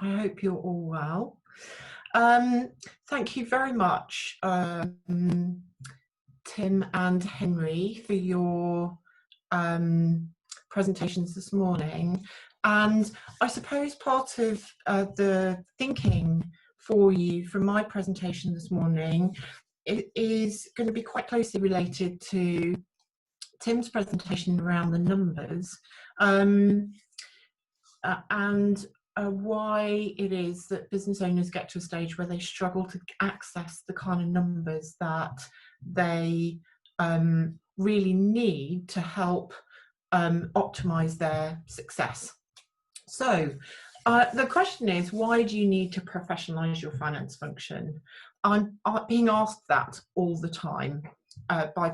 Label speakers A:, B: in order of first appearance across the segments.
A: I hope you're all well. Thank you very much, Tim and Henry, for your presentations this morning. And I suppose part of the thinking for you from my presentation this morning is going to be quite closely related to Tim's presentation around the numbers, and why it is that business owners get to a stage where they struggle to access the kind of numbers that they really need to help optimize their success. So the question is, why do you need to professionalize your finance function? I'm being asked that all the time by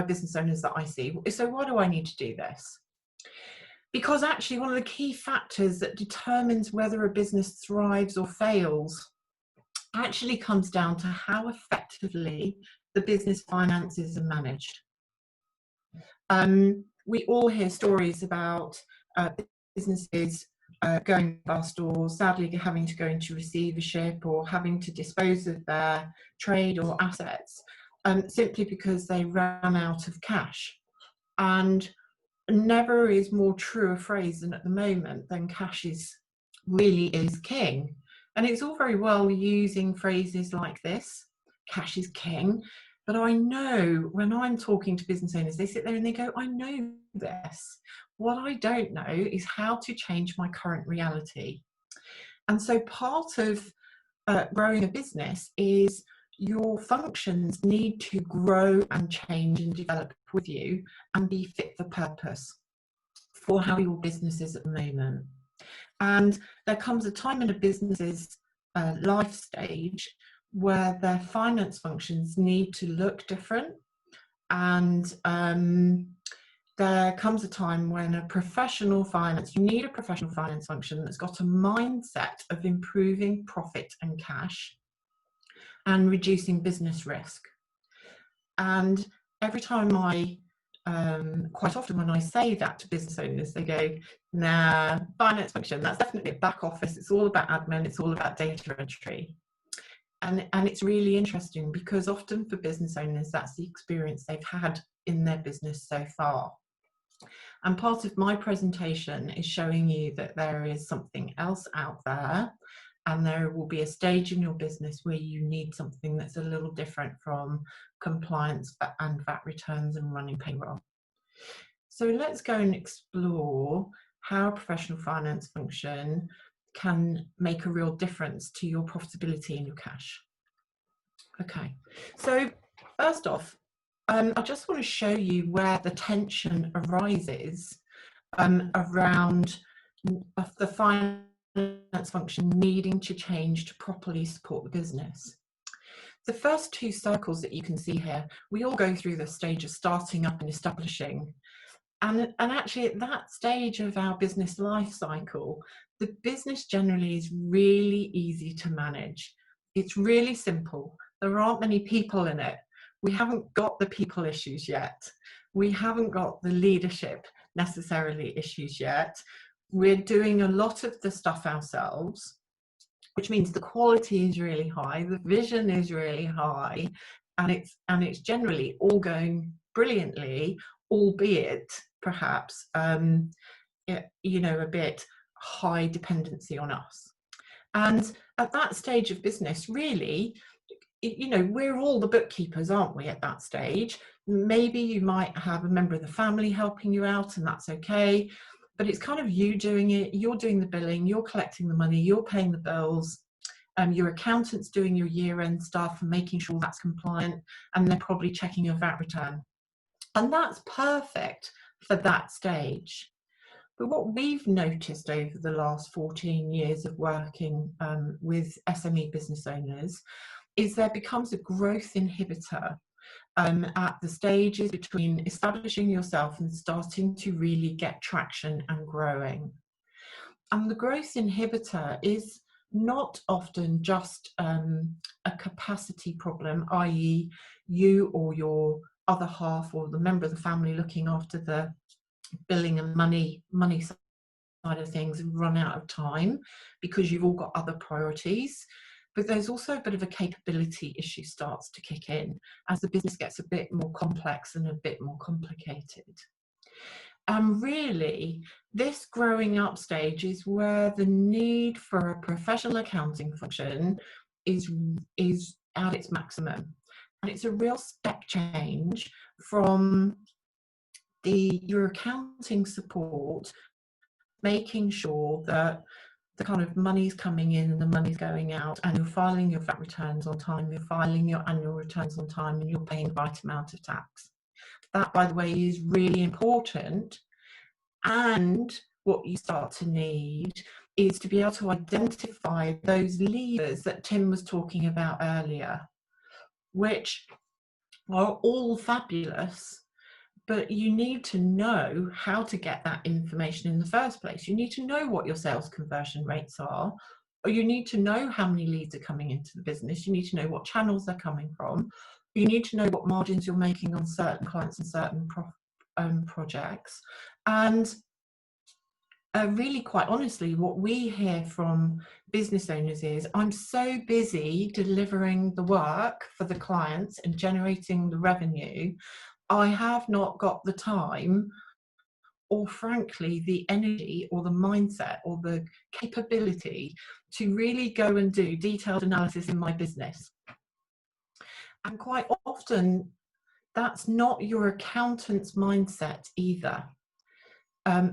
A: business owners that I see. So why do I need to do this? Because actually one of the key factors that determines whether a business thrives or fails actually comes down to how effectively the business finances are managed. We all hear stories about businesses going bust, or sadly having to go into receivership, or having to dispose of their trade or assets simply because they ran out of cash. And never is more true a phrase than at the moment than cash really is king. And it's all very well using phrases like this, cash is king, but I know when I'm talking to business owners, they sit there and they go, I know this. What I don't know is how to change my current reality. And so part of growing a business is your functions need to grow and change and develop with you and be fit for purpose for how your business is at the moment. And there comes a time in a business's life stage where their finance functions need to look different. And there comes a time when you need a professional finance function that's got a mindset of improving profit and cash and reducing business risk. And every time quite often when I say that to business owners, they go, nah, finance function, that's definitely a back office, it's all about admin, it's all about data entry. And it's really interesting because often for business owners, that's the experience they've had in their business so far. And part of my presentation is showing you that there is something else out there, and there will be a stage in your business where you need something that's a little different from compliance and VAT returns and running payroll. So let's go and explore how a professional finance function can make a real difference to your profitability and your cash. Okay, so first off, I just want to show you where the tension arises around the finance function needing to change to properly support the business. The first two circles that you can see here, we all go through the stage of starting up and establishing. And actually at that stage of our business life cycle, the business generally is really easy to manage. It's really simple. There aren't many people in it. We haven't got the people issues yet. We haven't got the leadership necessarily issues yet. We're doing a lot of the stuff ourselves, which means the quality is really high, the vision is really high, and it's generally all going brilliantly, albeit perhaps you know, a bit high dependency on us. And at that stage of business, really, you know, we're all the bookkeepers, aren't we, at that stage? Maybe you might have a member of the family helping you out, and that's okay. But it's kind of you doing it, you're doing the billing, you're collecting the money, you're paying the bills, your accountant's doing your year-end stuff and making sure that's compliant, and they're probably checking your VAT return. And that's perfect for that stage. But what we've noticed over the last 14 years of working with SME business owners is there becomes a growth inhibitor at the stages between establishing yourself and starting to really get traction and growing. And the growth inhibitor is not often just a capacity problem, i.e. you or your other half or the member of the family looking after the billing and money side of things and run out of time because you've all got other priorities. But there's also a bit of a capability issue starts to kick in as the business gets a bit more complex and a bit more complicated. And really, this growing up stage is where the need for a professional accounting function is at its maximum. And it's a real step change from your accounting support, making sure that the kind of money's coming in and the money's going out, and you're filing your VAT returns on time, you're filing your annual returns on time, and you're paying the right amount of tax. That, by the way, is really important. And what you start to need is to be able to identify those levers that Tim was talking about earlier, which are all fabulous, but you need to know how to get that information in the first place. You need to know what your sales conversion rates are, or you need to know how many leads are coming into the business. You need to know what channels they're coming from. You need to know what margins you're making on certain clients and certain projects. And really, quite honestly, what we hear from business owners is, I'm so busy delivering the work for the clients and generating the revenue, I have not got the time, or frankly, the energy or the mindset or the capability to really go and do detailed analysis in my business. And quite often, that's not your accountant's mindset either.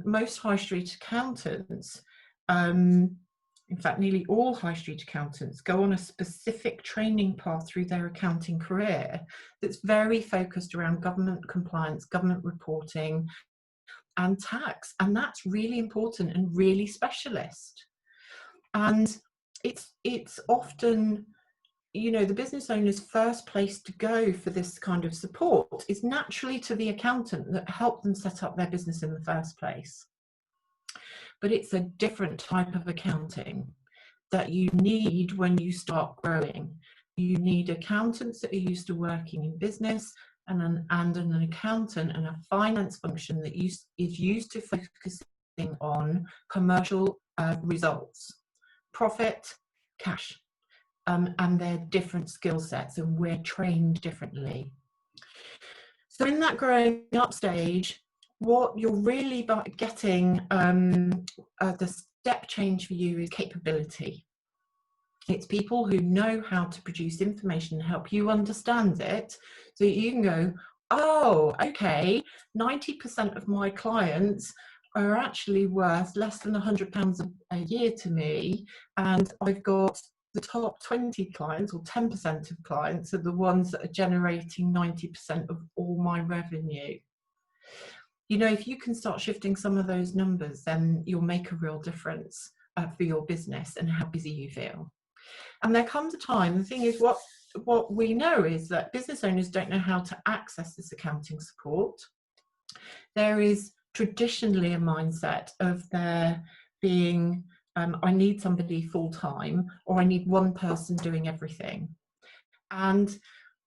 A: Most high street accountants, in fact, nearly all high street accountants go on a specific training path through their accounting career that's very focused around government compliance, government reporting, and tax. And that's really important and really specialist. And it's often, you know, the business owner's first place to go for this kind of support is naturally to the accountant that helped them set up their business in the first place. But it's a different type of accounting that you need when you start growing. You need accountants that are used to working in business, and an accountant and a finance function that is used to focusing on commercial results, profit, cash, and their different skill sets, and we're trained differently. So in that growing up stage, what you're really getting, the step change for you is capability. It's people who know how to produce information and help you understand it, so you can go, oh, okay, 90% of my clients are actually worth less than £100 a year to me, and I've got the top 20 clients, or 10% of clients, are the ones that are generating 90% of all my revenue. You know, if you can start shifting some of those numbers, then you'll make a real difference for your business and how busy you feel. And there comes a time, the thing is, what we know is that business owners don't know how to access this accounting support. There is traditionally a mindset of there being, I need somebody full-time, or I need one person doing everything. And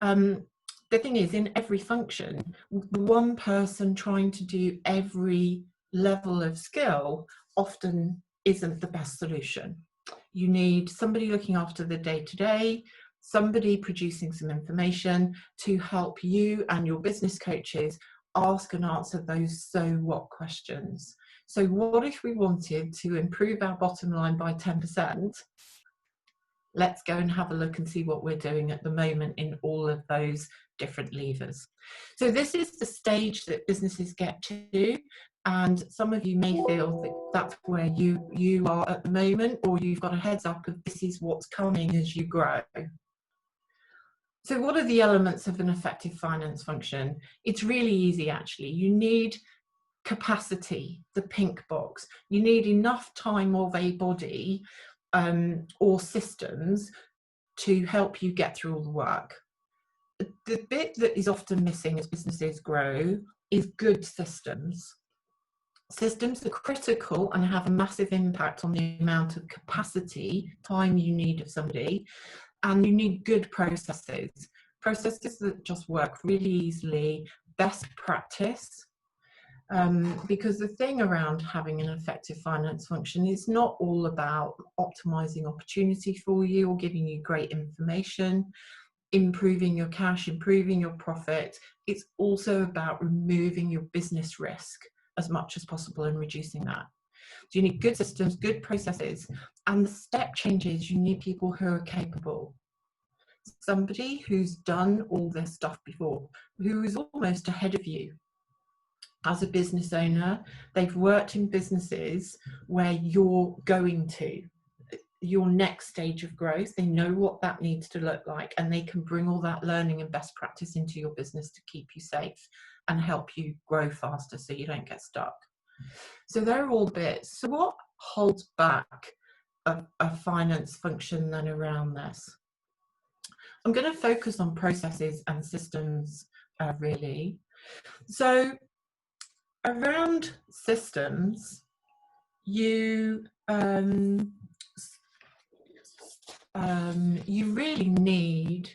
A: the thing is, in every function, one person trying to do every level of skill often isn't the best solution. You need somebody looking after the day-to-day, somebody producing some information to help you and your business coaches ask and answer those so what questions. So what if we wanted to improve our bottom line by 10%? Let's go and have a look and see what we're doing at the moment in all of those different levers. So this is the stage that businesses get to, and some of you may feel that that's where you are at the moment, or you've got a heads up of this is what's coming as you grow. So what are the elements of an effective finance function? It's really easy, actually. You need capacity, the pink box. You need enough time of a body or systems to help you get through all the work. The bit that is often missing as businesses grow is good systems. Systems are critical and have a massive impact on the amount of capacity, time you need of somebody, and you need good processes. Processes that just work really easily, best practice, Because the thing around having an effective finance function is not all about optimizing opportunity for you or giving you great information, improving your cash, improving your profit. It's also about removing your business risk as much as possible and reducing that. So you need good systems, good processes, and the step changes, you need people who are capable. Somebody who's done all this stuff before, who is almost ahead of you. As a business owner, they've worked in businesses where you're going to, your next stage of growth. They know what that needs to look like, and they can bring all that learning and best practice into your business to keep you safe and help you grow faster so you don't get stuck. So they're all bits. So what holds back a finance function then around this? I'm going to focus on processes and systems really. So around systems, you really need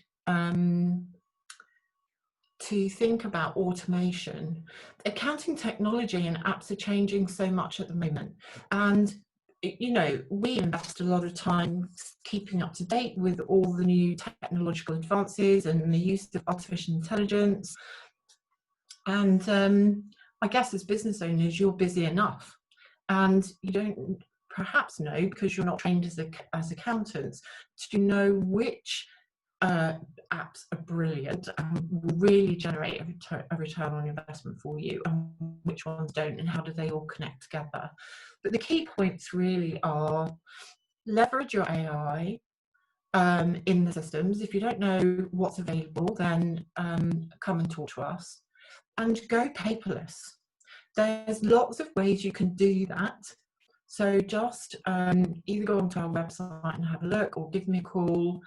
A: to think about automation. Accounting technology and apps are changing so much at the moment, and you know, we invest a lot of time keeping up to date with all the new technological advances and the use of artificial intelligence. And I guess as business owners, you're busy enough, and you don't perhaps know, because you're not trained as accountants, to know which apps are brilliant and will really generate a return on investment for you, and which ones don't, and how do they all connect together. But the key points really are: leverage your AI in the systems. If you don't know what's available, then come and talk to us, and go paperless. There's lots of ways you can do that. So just either go onto our website and have a look, or give me a call,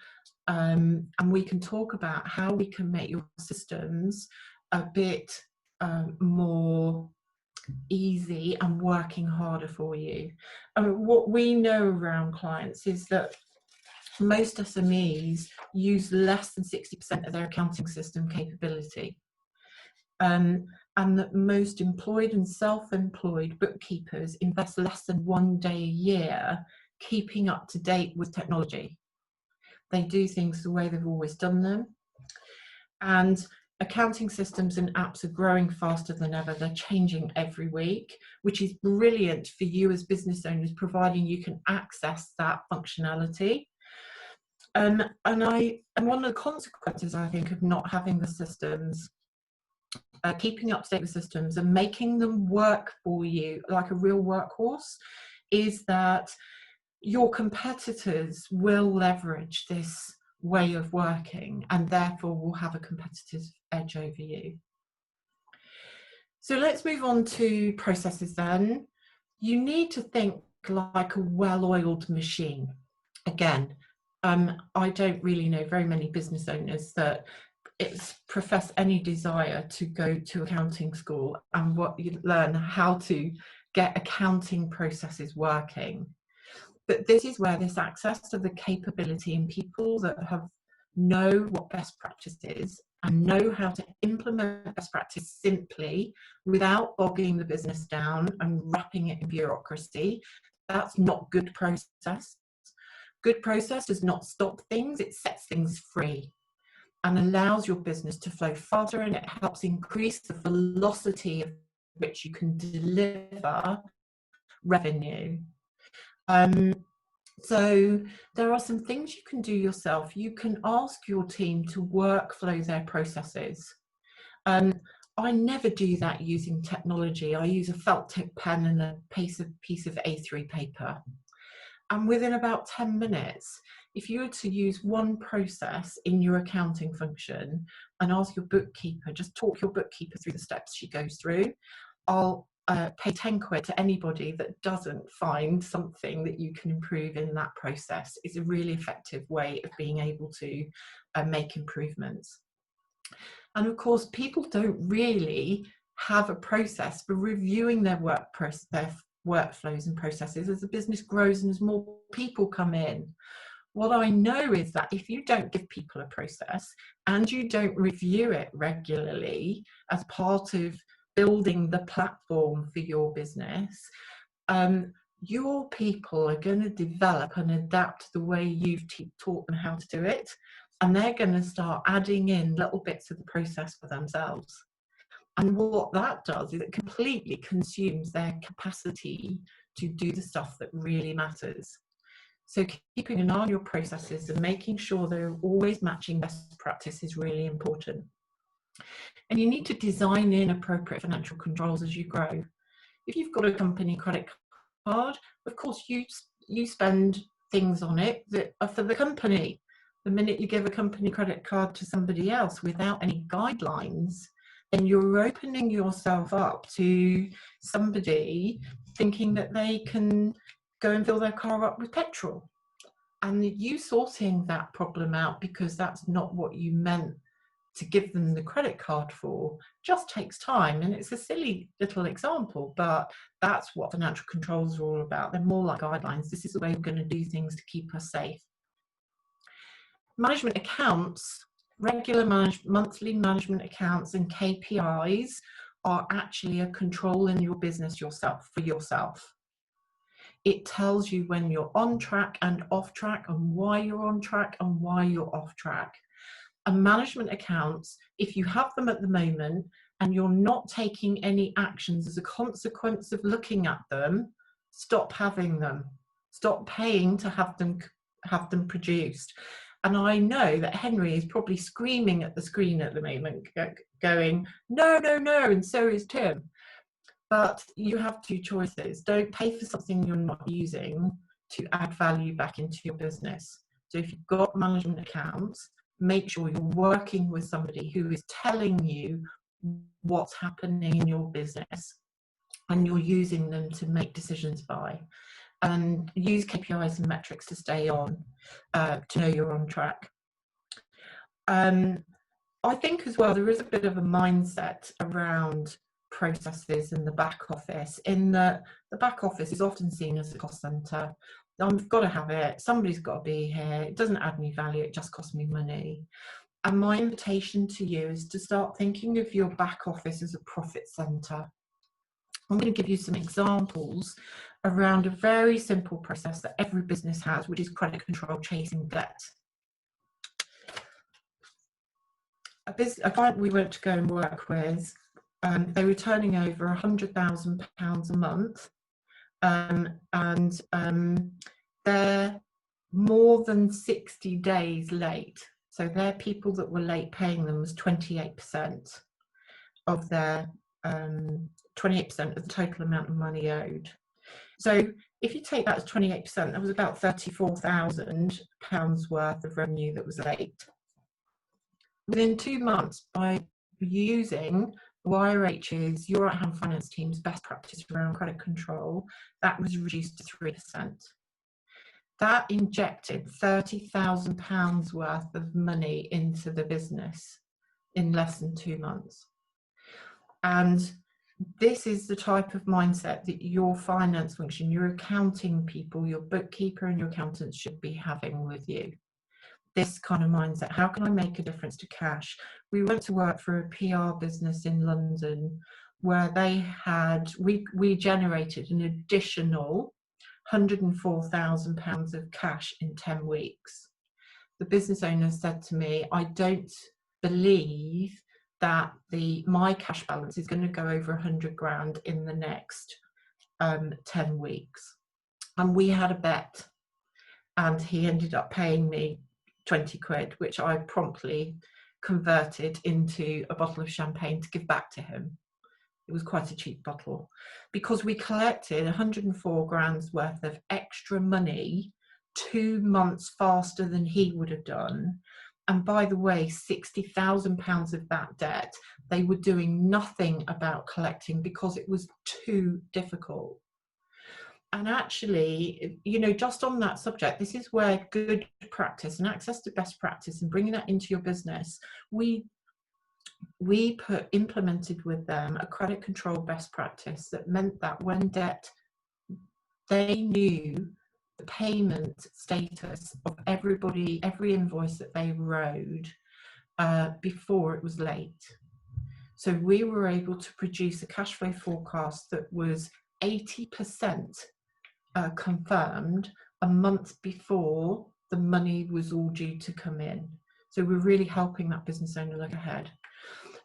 A: and we can talk about how we can make your systems a bit more easy and working harder for you. What we know around clients is that most SMEs use less than 60% of their accounting system capability. And that most employed and self-employed bookkeepers invest less than 1 day a year keeping up to date with technology. They do things the way they've always done them. And accounting systems and apps are growing faster than ever. They're changing every week, which is brilliant for you as business owners, providing you can access that functionality. And one of the consequences, I think, of not having the systems, keeping up to date with systems and making them work for you like a real workhorse, is that your competitors will leverage this way of working and therefore will have a competitive edge over you. So let's move on to processes then. You need to think like a well-oiled machine. Again, I don't really know very many business owners that profess any desire to go to accounting school and learn how to get accounting processes working. But this is where this access to the capability in people that know what best practice is and know how to implement best practice simply without bogging the business down and wrapping it in bureaucracy. That's not good process. Good process does not stop things, it sets things free and allows your business to flow faster, and it helps increase the velocity of which you can deliver revenue. So there are some things you can do yourself. You can ask your team to workflow their processes. I never do that using technology. I use a felt tip pen and a piece of A3 paper. And within about 10 minutes, if you were to use one process in your accounting function and ask your bookkeeper, just talk your bookkeeper through the steps she goes through, I'll pay 10 quid to anybody that doesn't find something that you can improve in that process. It's a really effective way of being able to make improvements. And of course, people don't really have a process for reviewing their workflows and processes as the business grows and as more people come in. What I know is that if you don't give people a process and you don't review it regularly as part of building the platform for your business, your people are going to develop and adapt the way you've taught them how to do it, and they're going to start adding in little bits of the process for themselves. And what that does is it completely consumes their capacity to do the stuff that really matters. So keeping an eye on your processes and making sure they're always matching best practice is really important. And you need to design in appropriate financial controls as you grow. If you've got a company credit card, of course you spend things on it that are for the company. The minute you give a company credit card to somebody else without any guidelines, then you're opening yourself up to somebody thinking that they can go and fill their car up with petrol. And you sorting that problem out, because that's not what you meant to give them the credit card for, just takes time. And it's a silly little example, but that's what financial controls are all about. They're more like guidelines. This is the way we're going to do things to keep us safe. Management accounts, regular monthly management accounts and KPIs are actually a control in your business for yourself. It tells you when you're on track and off track, and why you're on track and why you're off track. And management accounts, if you have them at the moment and you're not taking any actions as a consequence of looking at them, stop having them. Stop paying to have them produced. And I know that Henry is probably screaming at the screen at the moment, going, no, no, no, and so is Tim. But you have two choices. Don't pay for something you're not using to add value back into your business. So if you've got management accounts, make sure you're working with somebody who is telling you what's happening in your business, and you're using them to make decisions by. And use KPIs and metrics to stay on, to know you're on track. I think as well, there is a bit of a mindset around processes in the back office, in that the back office is often seen as a cost centre. I've got to have it, somebody's got to be here, it doesn't add any value, it just costs me money. And my invitation to you is to start thinking of your back office as a profit centre. I'm going to give you some examples around a very simple process that every business has, which is credit control chasing debt. A client we went to go and work with, they were turning over £100,000 a month, and they're more than 60 days late. So their people that were late paying them was 28% of their 28% of the total amount of money owed. So if you take that as 28%, that was about £34,000 worth of revenue that was late. Within 2 months, by using YRH's, Your Right Hand Finance Team's best practice around credit control, that was reduced to 3%. That injected £30,000 worth of money into the business in less than 2 months. And this is the type of mindset that your finance function, your accounting people, your bookkeeper and your accountants should be having with you. This kind of mindset. How can I make a difference to cash? We went to work for a PR business in London where they had, we generated an additional £104,000 of cash in 10 weeks. The business owner said to me, I don't believe that my cash balance is going to go over 100 grand in the next 10 weeks. And we had a bet, and he ended up paying me 20 quid, which I promptly converted into a bottle of champagne to give back to him. It was quite a cheap bottle, because we collected 104 grand's worth of extra money 2 months faster than he would have done. And by the way, £60,000 of that debt, they were doing nothing about collecting because it was too difficult. And actually, you know, just on that subject, this is where good practice and access to best practice and bringing that into your business, we implemented with them a credit control best practice that meant that when debt, they knew the payment status of everybody, every invoice that they wrote before it was late. So we were able to produce a cash flow forecast that was 80% confirmed a month before the money was all due to come in. So we're really helping that business owner look ahead.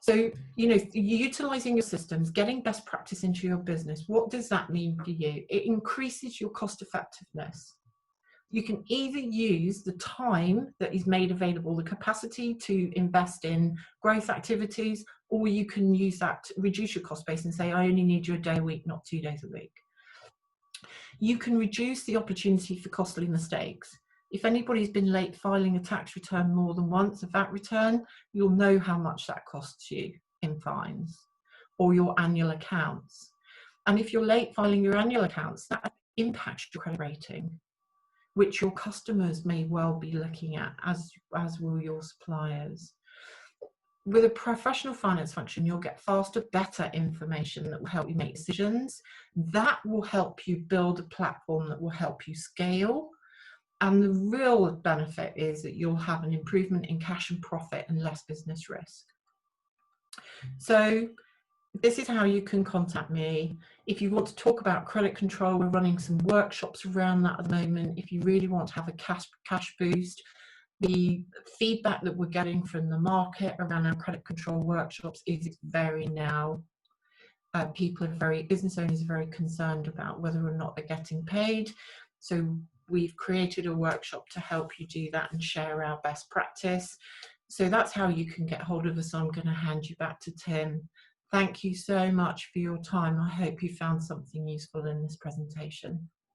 A: So, you know, utilising your systems, getting best practice into your business, what does that mean for you? It increases your cost effectiveness. You can either use the time that is made available, the capacity to invest in growth activities, or you can use that to reduce your cost base and say, I only need you a day a week, not 2 days a week. You can reduce the opportunity for costly mistakes. If anybody's been late filing a tax return more than once, a VAT return, you'll know how much that costs you in fines, or your annual accounts. And if you're late filing your annual accounts, that impacts your credit rating, which your customers may well be looking at, as will your suppliers. With a professional finance function, you'll get faster, better information that will help you make decisions. That will help you build a platform that will help you scale. And the real benefit is that you'll have an improvement in cash and profit and less business risk. So this is how you can contact me. If you want to talk about credit control, we're running some workshops around that at the moment. If you really want to have a cash boost, the feedback that we're getting from the market around our credit control workshops is varying now. Business owners are very concerned about whether or not they're getting paid. So we've created a workshop to help you do that and share our best practice. So that's how you can get hold of us. I'm going to hand you back to Tim. Thank you so much for your time. I hope you found something useful in this presentation.